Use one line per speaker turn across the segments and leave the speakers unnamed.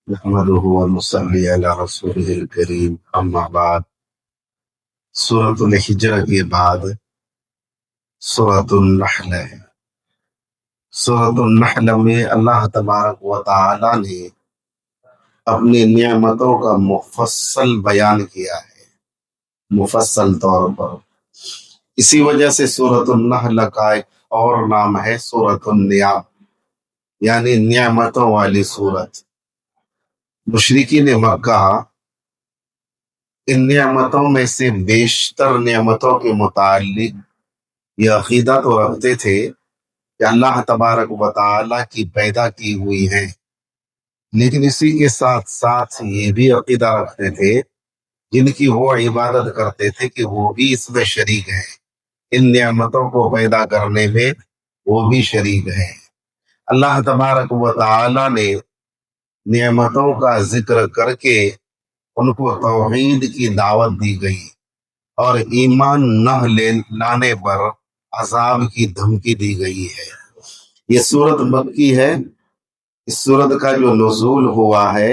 نحمده ونصلي على رسوله الكريم اما بعد سورۃ الحجر کے بعد سورۃ النحل ہے۔ سورۃ النحل میں اللہ تبارک و تعالی نے اپنی نعمتوں کا مفصل بیان کیا ہے، مفصل طور پر۔ اسی وجہ سے سورۃ النحل کا ایک اور نام ہے سورۃ النعم، یعنی نعمتوں والی سورت۔ مشرکین مکہ ان نعمتوں میں سے بیشتر نعمتوں کے متعلق یہ عقیدہ تو رکھتے تھے کہ اللہ تبارک و تعالیٰ کی پیدا کی ہوئی ہیں، لیکن اسی کے ساتھ ساتھ یہ بھی عقیدہ رکھتے تھے جن کی وہ عبادت کرتے تھے کہ وہ بھی اس میں شریک ہیں، ان نعمتوں کو پیدا کرنے میں وہ بھی شریک ہیں۔ اللہ تبارک و تعالیٰ نے نعمتوں کا ذکر کر کے ان کو توحید کی دعوت دی گئی اور ایمان نہ لانے پر عذاب کی دھمکی دی گئی ہے۔ یہ سورت مکی ہے۔ اس سورت کا جو نزول ہوا ہے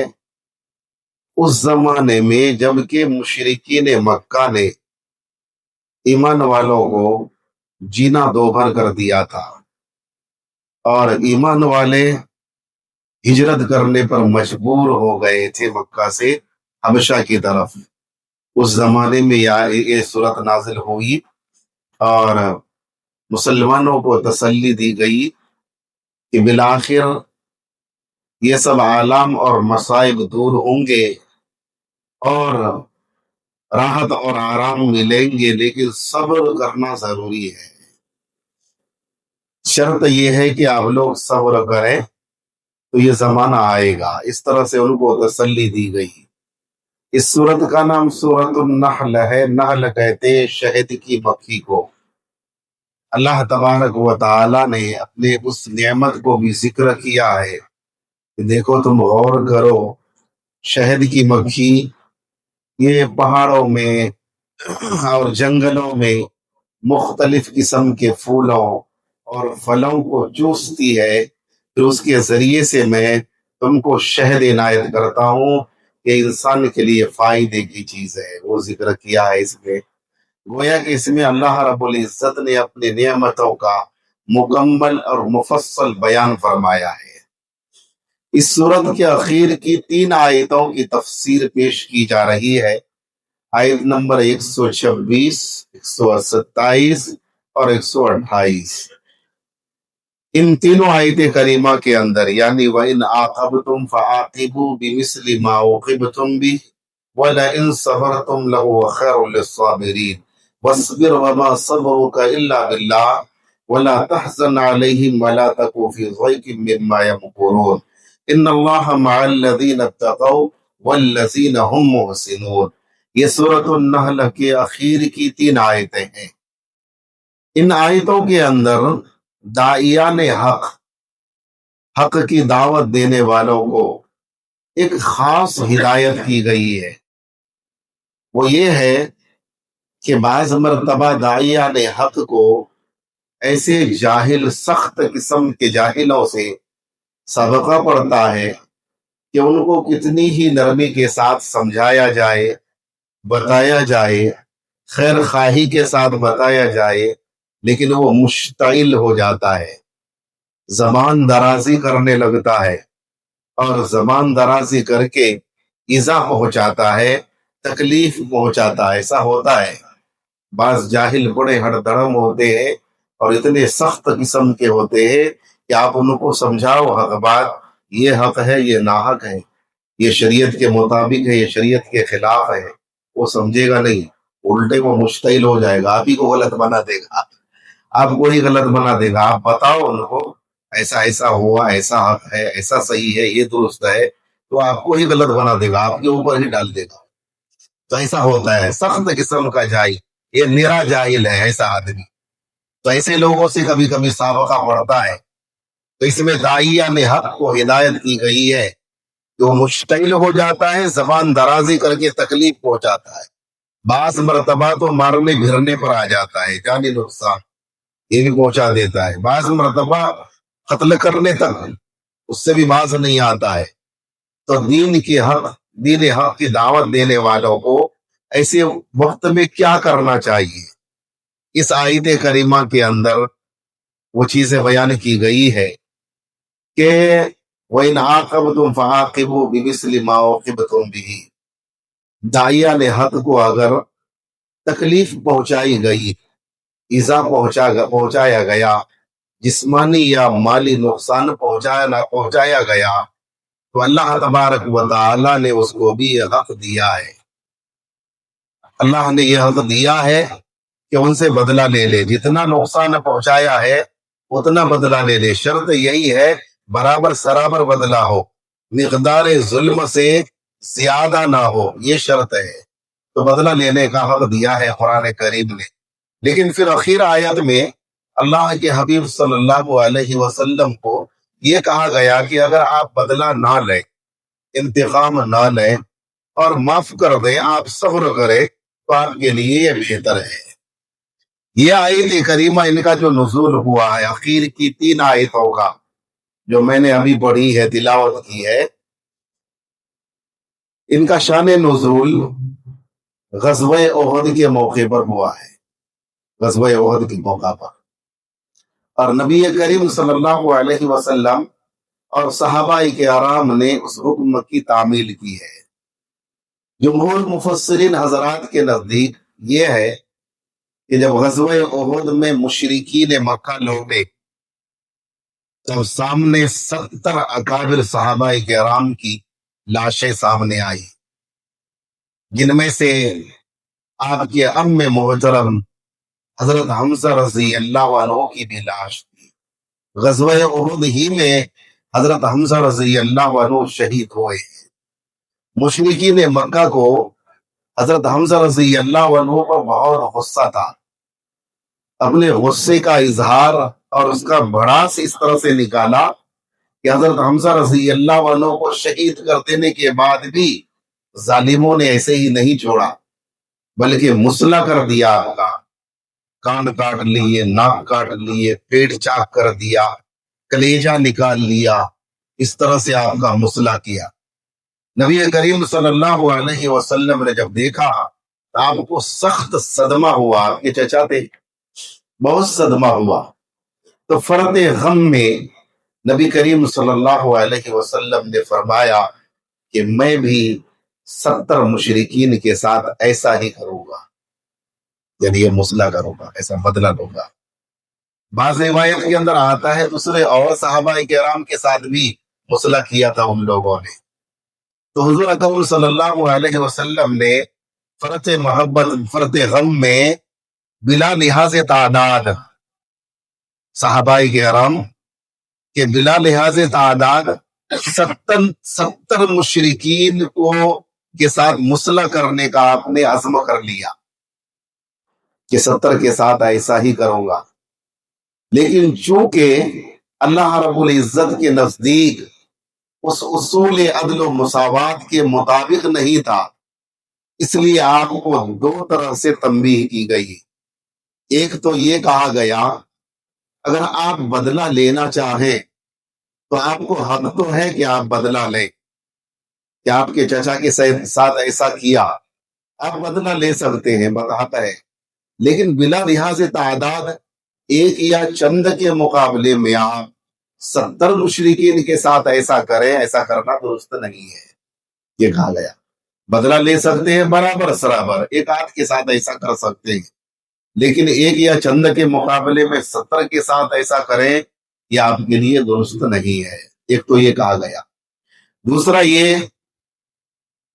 اس زمانے میں جب کہ مشرکین مکہ نے ایمان والوں کو جینا دوبھر کر دیا تھا اور ایمان والے ہجرت کرنے پر مجبور ہو گئے تھے مکہ سے حبشہ کی طرف۔ اس زمانے میں یہ صورت نازل ہوئی اور مسلمانوں کو تسلی دی گئی کہ بالآخر یہ سب آلام اور مصائب دور ہوں گے اور راحت اور آرام ملیں گے، لیکن صبر کرنا ضروری ہے۔ شرط یہ ہے کہ آپ لوگ صبر کریں تو یہ زمانہ آئے گا۔ اس طرح سے ان کو تسلی دی گئی۔ اس سورت کا نام سورۃ النحل ہے۔ نحل کہتے شہد کی مکھی کو۔ اللہ تبارک و تعالی نے اپنے اس نعمت کو بھی ذکر کیا ہے کہ دیکھو تم غور کرو، شہد کی مکھی یہ پہاڑوں میں اور جنگلوں میں مختلف قسم کے پھولوں اور پھلوں کو چوستی ہے، پھر اس کے ذریعے سے میں تم کو شہد عنایت کرتا ہوں کہ انسان کے لیے فائدے کی چیز ہے۔ وہ ذکر کیا ہے اس میں، گویا کہ اس میں اللہ رب العزت نے اپنی نعمتوں کا مکمل اور مفصل بیان فرمایا ہے۔ اس صورت کے اخیر کی 3 آیتوں کی تفسیر پیش کی جا رہی ہے۔ آیت نمبر 126، 127 اور 128۔ ان تینوں آیت کریمہ کے اندر یعنی وَإِنْ عَاقَبْتُمْ فَعَاقِبُوا بِمِثْلِ مَا عُوقِبْتُمْ بِهِ وَلَئِنْ صَبَرْتُمْ لَهُوَ خَيْرٌ لِلصَّابِرِينَ وَاصْبِرْ وَمَا صَبْرُكَ إِلَّا بِاللَّهِ وَلَا تَحْزَنْ عَلَيْهِمْ وَلَا تَكُ فِي ضَيْقٍ مِّمَّا يَمْكُرُونَ إِنَّ اللَّهَ مَعَ الَّذِينَ اتَّقَوْا وَالَّذِينَ هُمْ مُحْسِنُونَ۔ یہ سورۃ النحل کے اخیر کی 3 آیتیں ہیں۔ ان آیتوں کے اندر داعیان حق کی دعوت دینے والوں کو ایک خاص ہدایت کی گئی ہے۔ وہ یہ ہے کہ بعض مرتبہ داعیان حق کو ایسے جاہل، سخت قسم کے جاہلوں سے سبقہ پڑتا ہے کہ ان کو کتنی ہی نرمی کے ساتھ سمجھایا جائے، بتایا جائے، خیر خواہی کے ساتھ بتایا جائے، لیکن وہ مشتعل ہو جاتا ہے، زبان درازی کرنے لگتا ہے اور زبان درازی کر کے ایذا پہنچاتا ہے، تکلیف پہنچاتا ہے۔ ایسا ہوتا ہے، بعض جاہل بڑے ہڑ دڑم ہوتے ہیں اور اتنے سخت قسم کے ہوتے ہیں کہ آپ ان کو سمجھاؤ حق بات، یہ حق ہے، یہ ناحق ہے، یہ شریعت کے مطابق ہے، یہ شریعت کے خلاف ہے، وہ سمجھے گا نہیں، الٹے وہ مشتعل ہو جائے گا، آپ ہی کو غلط بنا دے گا، آپ کو ہی غلط بنا دے گا۔ آپ بتاؤ ان کو ایسا ایسا ہوا، ایسا حق ہے، ایسا صحیح ہے، یہ درست ہے، تو آپ کو ہی غلط بنا دے گا، آپ کے اوپر ہی ڈال دے گا۔ تو ایسا ہوتا ہے، سخت قسم کا جاہل، یہ نرا جاہل ہے ایسا آدمی۔ تو ایسے لوگوں سے کبھی کبھی سابقہ پڑتا ہے۔ تو اس میں داعیان حق کو ہدایت کی گئی ہے کہ وہ مشتعل ہو جاتا ہے، زبان درازی کر کے تکلیف پہنچاتا ہے، بعض مرتبہ تو مارنے بھرنے پر آ جاتا ہے، جانی نقصان یہ بھی پہنچا دیتا ہے، بعض مرتبہ قتل کرنے تک اس سے بھی باز نہیں آتا ہے۔ تو دین حق کی دعوت دینے والوں کو ایسے وقت میں کیا کرنا چاہیے؟ اس آیت کریمہ کے اندر وہ چیزیں بیان کی گئی ہے کہ وَإِنْ عَاقَبْتُمْ فَعَاقِبُوا بِمِثْلِ مَا عُوقِبْتُمْ بِهِ، داعیان حق کو اگر تکلیف پہنچائی گئی، ایذا پہنچایا گیا، جسمانی یا مالی نقصان پہنچایا گیا، تو اللہ تبارک و تعالی نے اس کو بھی یہ حق دیا ہے، اللہ نے یہ حق دیا ہے کہ ان سے بدلہ لے لے، جتنا نقصان پہنچایا ہے اتنا بدلہ لے لے، شرط یہی ہے برابر سرابر بدلہ ہو، مقدار ظلم سے زیادہ نہ ہو، یہ شرط ہے، تو بدلہ لینے کا حق دیا ہے قرآن کریم نے۔ لیکن پھر اخیر آیت میں اللہ کے حبیب صلی اللہ علیہ وسلم کو یہ کہا گیا کہ اگر آپ بدلہ نہ لیں، انتقام نہ لیں اور معاف کر دیں، آپ صبر کریں، تو آپ کے لیے یہ بہتر ہے۔ یہ آیت کریمہ ان کا جو نزول ہوا ہے، اخیر کی 3 آیتوں کا جو میں نے ابھی پڑھی ہے، تلاوت کی ہے، ان کا شان نزول غزوہ احد کے موقع پر ہوا ہے، غزوہ احد کے موقع پر، اور نبی کریم صلی اللہ علیہ وسلم اور صحابہ کرام نے اس حکم کی تعمیل کی ہے۔ جمہور مفسرین حضرات کے نزدیک یہ ہے کہ جب غزوہ احد میں مشرکین مکہ لوٹے، تب سامنے 70 اکابر صحابہ کرام کی لاشیں سامنے آئی، جن میں سے آپ کے ام محترم حضرت حمزہ رضی اللہ عنہ کی بھی لاش تھی۔ غزوہ احد ہی میں حضرت حمزہ رضی اللہ عنہ شہید ہوئے۔ مشرکین مکہ کو حضرت حمزہ رضی اللہ عنہ پر بہت غصہ تھا، اپنے غصے کا اظہار اور اس کا بڑاس اس طرح سے نکالا کہ حضرت حمزہ رضی اللہ عنہ کو شہید کر دینے کے بعد بھی ظالموں نے ایسے ہی نہیں چھوڑا، بلکہ مسلح کر دیا، آپ کا کان کاٹ لیے، ناک کاٹ لیے، پیٹ چاک کر دیا، کلیجہ نکال لیا، اس طرح سے آپ کا مسلح کیا۔ نبی کریم صلی اللہ علیہ وسلم نے جب دیکھا تو آپ کو سخت صدمہ ہوا، آپ کے چچا تھے، بہت صدمہ ہوا، تو فرط غم میں نبی کریم صلی اللہ علیہ وسلم نے فرمایا کہ میں بھی 70 مشرکین کے ساتھ ایسا ہی کروں گا، یعنی یہ مسلح کروں گا، ایسا بدلہ لوں گا۔ بعض روایت کے اندر آتا ہے دوسرے اور صحابہ کرام کے ساتھ بھی مسلح کیا تھا ان لوگوں نے۔ تو حضور اکرم صلی اللہ علیہ وسلم نے فرط محبت، فرط غم میں بلا لحاظ تعداد صحابہ کرام کے بلا لحاظ تعداد 70 مشرکین کو کے ساتھ مسلح کرنے کا آپ نے عزم کر لیا کہ 70 کے ساتھ ایسا ہی کروں گا۔ لیکن چونکہ اللہ رب العزت کے نزدیک اس اصول عدل و مساوات کے مطابق نہیں تھا، اس لیے آپ کو 2 طرح سے تنبیہ کی گئی۔ ایک تو یہ کہا گیا اگر آپ بدلہ لینا چاہیں تو آپ کو حق تو ہے کہ آپ بدلہ لیں، کہ آپ کے چچا کے ساتھ ایسا کیا، آپ بدلہ لے سکتے ہیں، حق ہے، لیکن بلا لحاظ تعداد ایک یا چند کے مقابلے میں آپ 70 مشرکین کے ساتھ ایسا کریں، ایسا کرنا درست نہیں ہے۔ یہ کہا گیا بدلہ لے سکتے ہیں برابر سرابر، ایک آدھ کے ساتھ ایسا کر سکتے ہیں، لیکن ایک یا چند کے مقابلے میں 70 کے ساتھ ایسا کریں، یہ آپ کے لیے درست نہیں ہے۔ ایک تو یہ کہا گیا۔ دوسرا یہ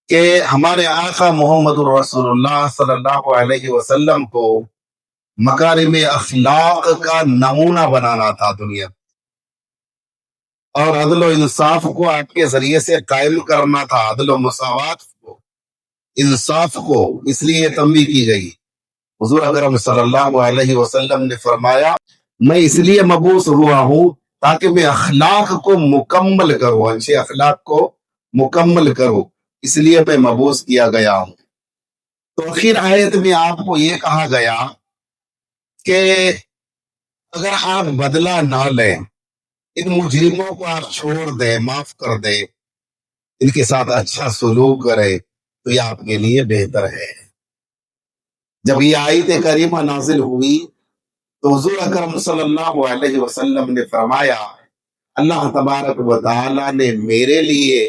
کہ ہمارے آقا محمد رسول اللہ صلی اللہ علیہ وسلم کو مکارم اخلاق کا نمونہ بنانا تھا دنیا میں، اور عدل و انصاف کو آپ کے ذریعے سے قائم کرنا تھا، عدل و مساوات کو، انصاف کو، اس لیے یہ تنبیہ کی گئی۔ حضور اکرم صلی اللہ علیہ وسلم نے فرمایا میں اس لیے مبعوث ہوا ہوں تاکہ میں اخلاق کو مکمل کروں، اچھے اخلاق کو مکمل کروں، اس لیے میں مبعوث کیا گیا ہوں۔ تو آخر آیت میں آپ کو یہ کہا گیا کہ اگر آپ بدلہ نہ لیں، ان مجرموں کو آپ چھوڑ دیں، معاف کر دیں، ان کے ساتھ اچھا سلوک کرے تو یہ آپ کے لیے بہتر ہے۔ جب یہ آیت کریمہ نازل ہوئی تو حضور اکرم صلی اللہ علیہ وسلم نے فرمایا اللہ تبارک و تعالی نے میرے لیے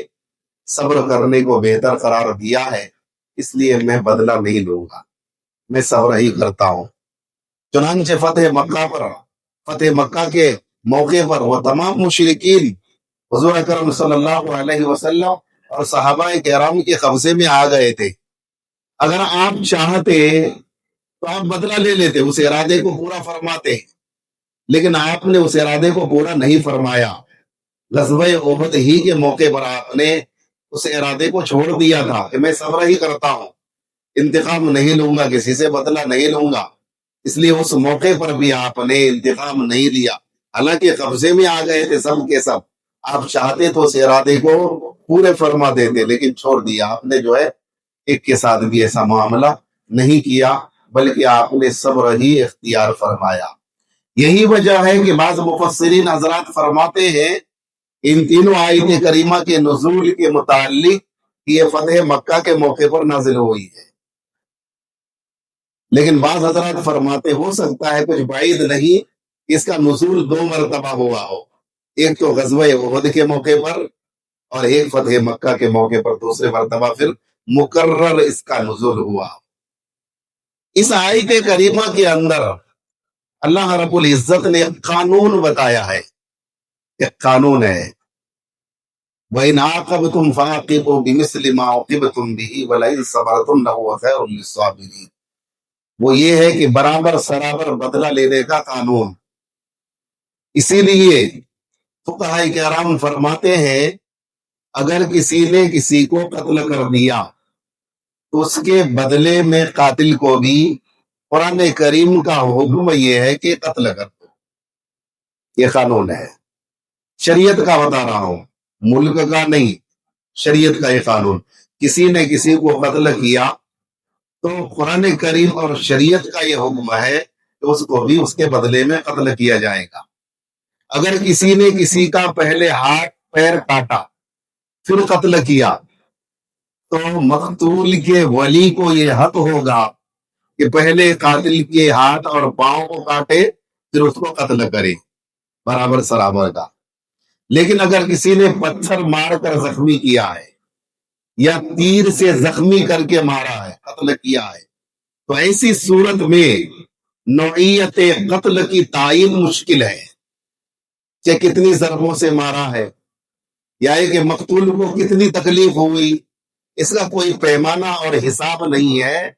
صبر کرنے کو بہتر قرار دیا ہے، اس لیے میں بدلہ نہیں لوں گا، میں صبر ہی کرتا ہوں۔ چنانچہ فتح مکہ کے موقع پر وہ تمام مشرکین حضور اکرم صلی اللہ علیہ وسلم اور صحابہ کرام کے قبضے میں آ گئے تھے۔ اگر آپ چاہتے تو آپ بدلہ لے لیتے، اس ارادے کو پورا فرماتے، لیکن آپ نے اس ارادے کو پورا نہیں فرمایا۔ غزوہ احد ہی کے موقع پر آپ نے اس ارادے کو چھوڑ دیا تھا کہ میں صبر ہی کرتا ہوں، انتقام نہیں لوں گا، کسی سے بدلہ نہیں لوں گا، اس لیے اس موقع پر بھی آپ نے انتقام نہیں لیا، حالانکہ قبضے میں آ گئے تھے سب کے سب۔ آپ چاہتے تو اس ارادے کو پورے فرما دیتے، لیکن چھوڑ دیا آپ نے، جو ہے ایک کے ساتھ بھی ایسا معاملہ نہیں کیا، بلکہ آپ نے صبر ہی اختیار فرمایا۔ یہی وجہ ہے کہ بعض مفسرین حضرات فرماتے ہیں ان تینوں آیت کریمہ کے نزول کے متعلق یہ فتح مکہ کے موقع پر نازل ہوئی ہے، لیکن بعض حضرات فرماتے ہو سکتا ہے کچھ بعید نہیں اس کا نزول 2 مرتبہ ہوا ہو، ایک تو غزوہ احد کے موقع پر اور ایک فتح مکہ کے موقع پر دوسرے مرتبہ پھر مکرر اس کا نزول ہوا۔ اس آیت کریمہ کے اندر اللہ رب العزت نے قانون بتایا ہے، ایک قانون ہے، وَإِنْ عَاقَبْتُمْ فَعَاقِبُوا بِمِثْلِ مَا عُوقِبْتُمْ بِهِ وَلَئِنْ صَبَرْتُمْ لَهُوَ خَيْرٌ لِلصَّابِرِينَ۔ وہ یہ ہے کہ برابر سرابر بدلہ لینے کا قانون۔ اسی لیے فقہاء کرام فرماتے ہیں اگر کسی نے کسی کو قتل کر دیا تو اس کے بدلے میں قاتل کو بھی قرآن کریم کا حکم یہ ہے کہ قتل کر دو، یہ قانون ہے، شریعت کا بتا رہا ہوں، ملک کا نہیں، شریعت کا یہ قانون۔ کسی نے کسی کو قتل کیا تو قرآن کریم اور شریعت کا یہ حکم ہے کہ اس کو بھی اس کے بدلے میں قتل کیا جائے گا۔ اگر کسی نے کسی کا پہلے ہاتھ پیر کاٹا پھر قتل کیا تو مقتول کے ولی کو یہ حق ہوگا کہ پہلے قاتل کے ہاتھ اور پاؤں کو کاٹے پھر اس کو قتل کرے، برابر سرابر کا۔ لیکن اگر کسی نے پتھر مار کر زخمی کیا ہے یا تیر سے زخمی کر کے مارا ہے، قتل کیا ہے، تو ایسی صورت میں نوعیت قتل کی تعین مشکل ہے کہ کتنی ضربوں سے مارا ہے یا کہ مقتول کو کتنی تکلیف ہوئی، اس کا کوئی پیمانہ اور حساب نہیں ہے۔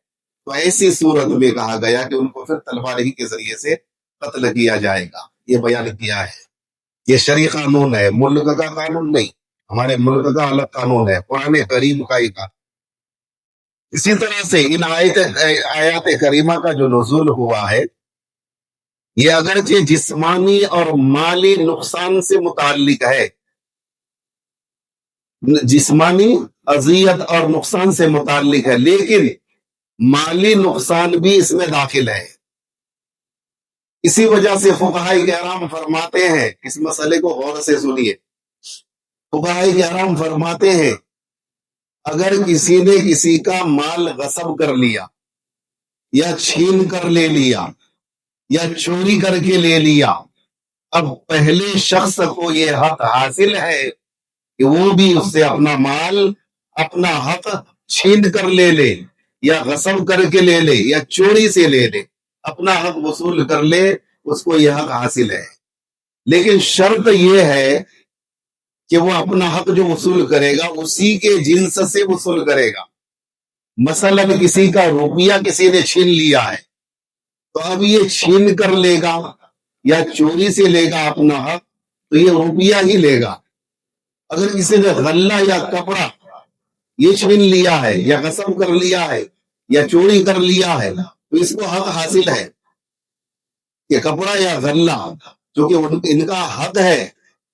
تو ایسی صورت میں کہا گیا کہ ان کو پھر تلوار ہی کے ذریعے سے قتل کیا جائے گا، یہ بیان کیا ہے۔ یہ شرعی قانون ہے، ملک کا قانون نہیں، ہمارے ملک کا الگ قانون ہے، قرآن کریم کا ہی قانون۔ اسی طرح سے ان آیات کریمہ کا جو نزول ہوا ہے یہ اگرچہ جسمانی اور مالی نقصان سے متعلق ہے، جسمانی اذیت اور نقصان سے متعلق ہے، لیکن مالی نقصان بھی اس میں داخل ہے۔ اسی وجہ سے فقہاء کرام فرماتے ہیں، اس مسئلے کو غور سے سنیے، فقہاء کرام فرماتے ہیں اگر کسی نے کسی کا مال غصب کر لیا یا چھین کر لے لیا یا چوری کر کے لے لیا، اب پہلے شخص کو یہ حق حاصل ہے کہ وہ بھی اس سے اپنا مال، اپنا حق چھین کر لے لے یا غصب کر کے لے لے یا چوری سے لے لے، اپنا حق وصول کر لے، اس کو یہ حق حاصل ہے۔ لیکن شرط یہ ہے کہ وہ اپنا حق جو وصول کرے گا اسی کے جنس سے وصول کرے گا۔ مثلا کسی کا روپیہ کسی نے چھین لیا ہے تو اب یہ چھین کر لے گا یا چوری سے لے گا اپنا حق تو یہ روپیہ ہی لے گا۔ اگر کسی نے غلہ یا کپڑا یہ چھین لیا ہے یا غصب کر لیا ہے یا چوری کر لیا ہے تو اس کو حق حاصل ہے کہ کپڑا یا غلہ جو کہ ان کا حق ہے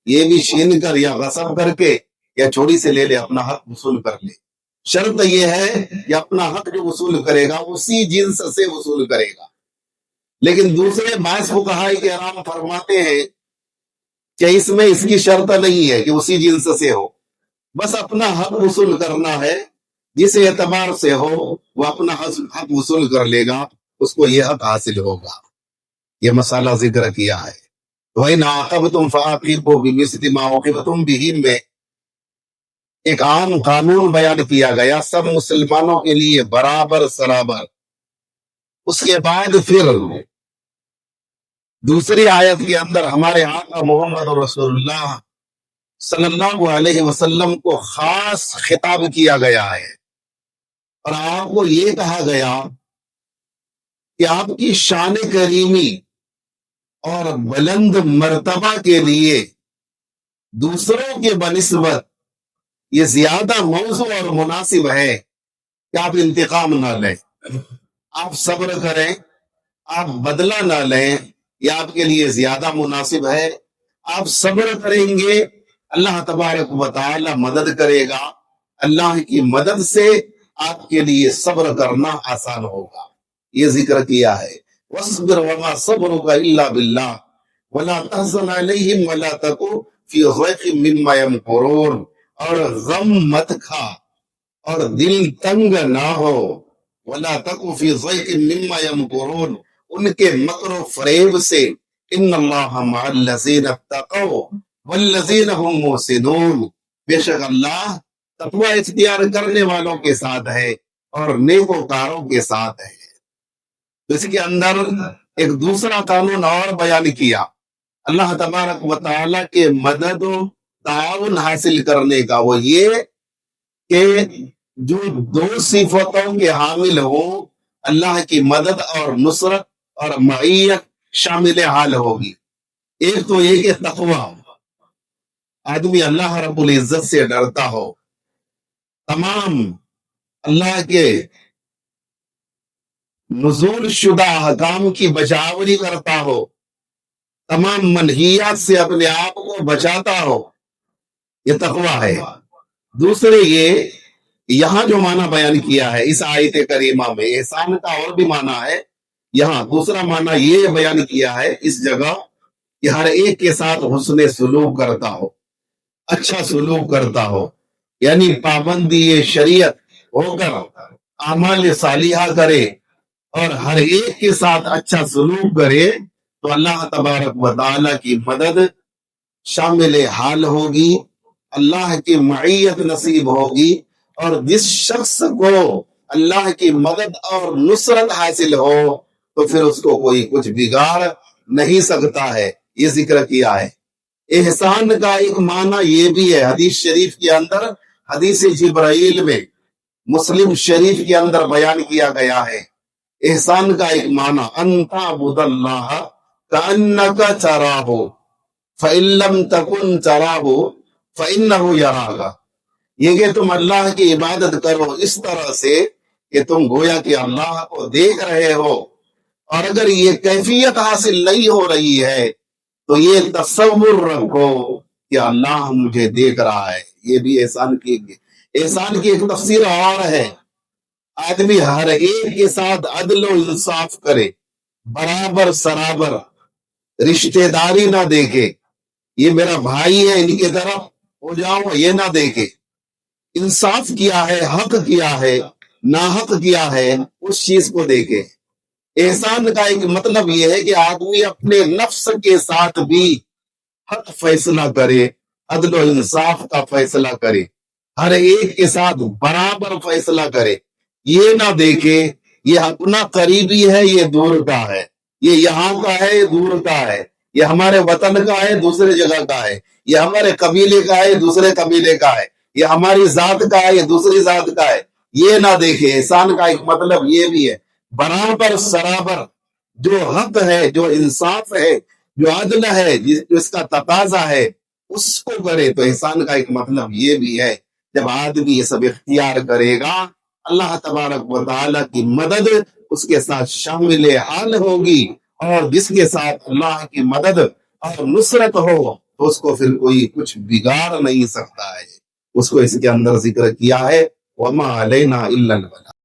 یہ بھی چھین کر یا غصب کر کے یا چوری سے لے لے، اپنا حق وصول کر لے۔ شرط یہ ہے کہ اپنا حق جو وصول کرے گا اسی جنس سے وصول کرے گا۔ لیکن دوسرے بعض فقہاء کرام فرماتے ہیں کہ اس میں اس کی شرط نہیں ہے کہ اسی جنس سے ہو، بس اپنا حق وصول کرنا ہے، جس اعتبار سے ہو وہ اپنا حق وصول کر لے گا، اس کو یہ حق حاصل ہوگا۔ یہ مسئلہ ذکر کیا ہے۔ وَإِنْ عَاقَبْتُمْ فَعَاقِبُوا بِمِثْلِ مَا عُوقِبْتُمْ بِهِ میں ایک عام قانون بیان کیا گیا، سب مسلمانوں کے لیے برابر سرابر۔ اس کے بعد پھر دوسری آیت کے اندر ہمارے آقا محمد رسول اللہ صلی اللہ علیہ وسلم کو خاص خطاب کیا گیا ہے، اور آپ کو یہ کہا گیا کہ آپ کی شان کریمی اور بلند مرتبہ کے لیے دوسروں کے بنسبت یہ زیادہ موزوں اور مناسب ہے کہ آپ انتقام نہ لیں، آپ صبر کریں، آپ بدلہ نہ لیں، یہ آپ کے لیے زیادہ مناسب ہے۔ آپ صبر کریں گے، اللہ تبارک و تعالی مدد کرے گا، اللہ کی مدد سے آپ کے لیے صبر کرنا آسان ہوگا۔ یہ ذکر کیا ہے، وَاصْبِرْ وَمَا صَبْرُكَ إِلَّا بِاللَّهِ وَلَا تَحْزَنْ عَلَيْهِمْ وَلَا تَكُ فِي ضَيْقٍ مِّمَّا يَمْكُرُونَ، اور غم مت کھا اور دل تنگ نہ ہو، وَلَا تَكُ فِي ضَيْقٍ مِّمَّا يَمْكُرُونَ، ان کے مکر و فریب سے، إِنَّ اللَّهَ مَعَ الَّذِينَ اتَّقَوْا وَالَّذِينَ هُمْ مُحْسِنُونَ، بے شک اللہ تقوی اختیار کرنے والوں کے ساتھ ہے اور نیکوکاروں کے ساتھ ہے۔ تو اس کے اندر ایک دوسرا قانون اور بیان کیا، اللہ تبارک و تعالیٰ کے مدد و تعاون حاصل کرنے کا، وہ یہ کہ جو دو صفتوں کے حامل ہوں، اللہ کی مدد اور نصرت اور معیت شامل حال ہوگی۔ ایک تو یہ کہ تقوی، آدمی اللہ رب العزت سے ڈرتا ہو، تمام اللہ کے نزول شدہ احکام کی بجاوری کرتا ہو، تمام منہیات سے اپنے آپ کو بچاتا ہو، یہ تقوی ہے۔ دوسرے یہ یہاں جو معنی بیان کیا ہے اس آیت کریمہ میں، احسان کا اور بھی معنی ہے، یہاں دوسرا معنی یہ بیان کیا ہے اس جگہ کہ ہر ایک کے ساتھ حسن سلوک کرتا ہو، اچھا سلوک کرتا ہو، یعنی پابندی شریعت ہو کر اعمال صالحہ کرے اور ہر ایک کے ساتھ اچھا سلوک کرے، تو اللہ تبارک و تعالیٰ کی مدد شامل حال ہوگی، اللہ کی معیت نصیب ہوگی، اور جس شخص کو اللہ کی مدد اور نصرت حاصل ہو تو پھر اس کو کوئی کچھ بگاڑ نہیں سکتا ہے۔ یہ ذکر کیا ہے۔ احسان کا ایک معنی یہ بھی ہے، حدیث شریف کے اندر، حدیث جبرائیل میں مسلم شریف کے اندر بیان کیا گیا ہے، احسان کا ایک معنی ان تعبد اللہ کأنک تراہ فإن لم تکن تراہ فإنہ یراک، یہ کہ تم اللہ کی عبادت کرو اس طرح سے کہ تم گویا کہ اللہ کو دیکھ رہے ہو، اور اگر یہ کیفیت حاصل نہیں ہو رہی ہے تو یہ تصور رکھو کہ اللہ مجھے دیکھ رہا ہے۔ یہ بھی احسان کی ایک تفسیر اور ہے، آدمی ہر ایک کے ساتھ عدل و انصاف کرے، برابر سرابر، رشتہ داری نہ دیکھے، یہ میرا بھائی ہے ان کی طرف ہو جاؤ، یہ نہ دیکھے، انصاف کیا ہے، حق کیا ہے، ناحق کیا ہے، اس چیز کو دیکھے۔ احسان کا ایک مطلب یہ ہے کہ آدمی اپنے نفس کے ساتھ بھی حق فیصلہ کرے، عدل و انصاف کا فیصلہ کرے، ہر ایک کے ساتھ برابر فیصلہ کرے، یہ نہ دیکھے یہ اپنا قریبی ہے یہ دور کا ہے، یہ یہاں کا ہے یہ دور کا ہے، یہ ہمارے وطن کا ہے دوسرے جگہ کا ہے، یہ ہمارے قبیلے کا ہے دوسرے قبیلے کا ہے، یہ ہماری ذات کا ہے یہ دوسری ذات کا ہے، یہ نہ دیکھے۔ احسان کا ایک مطلب یہ بھی ہے، برابر سرابر جو حق ہے، جو انصاف ہے، جو عدل ہے، جو اس کا تقاضا ہے اس کو کرے۔ تو احسان کا ایک مطلب یہ بھی ہے، جب آدمی یہ سب اختیار کرے گا اللہ تبارک و تعالیٰ کی مدد اس کے ساتھ شامل حال ہوگی، اور جس کے ساتھ اللہ کی مدد اور نصرت ہو تو اس کو پھر کوئی کچھ بگاڑ نہیں سکتا ہے۔ اس کو اس کے اندر ذکر کیا ہے وَمَا عَلَيْنَا إِلَّا الْبَلَاغُ۔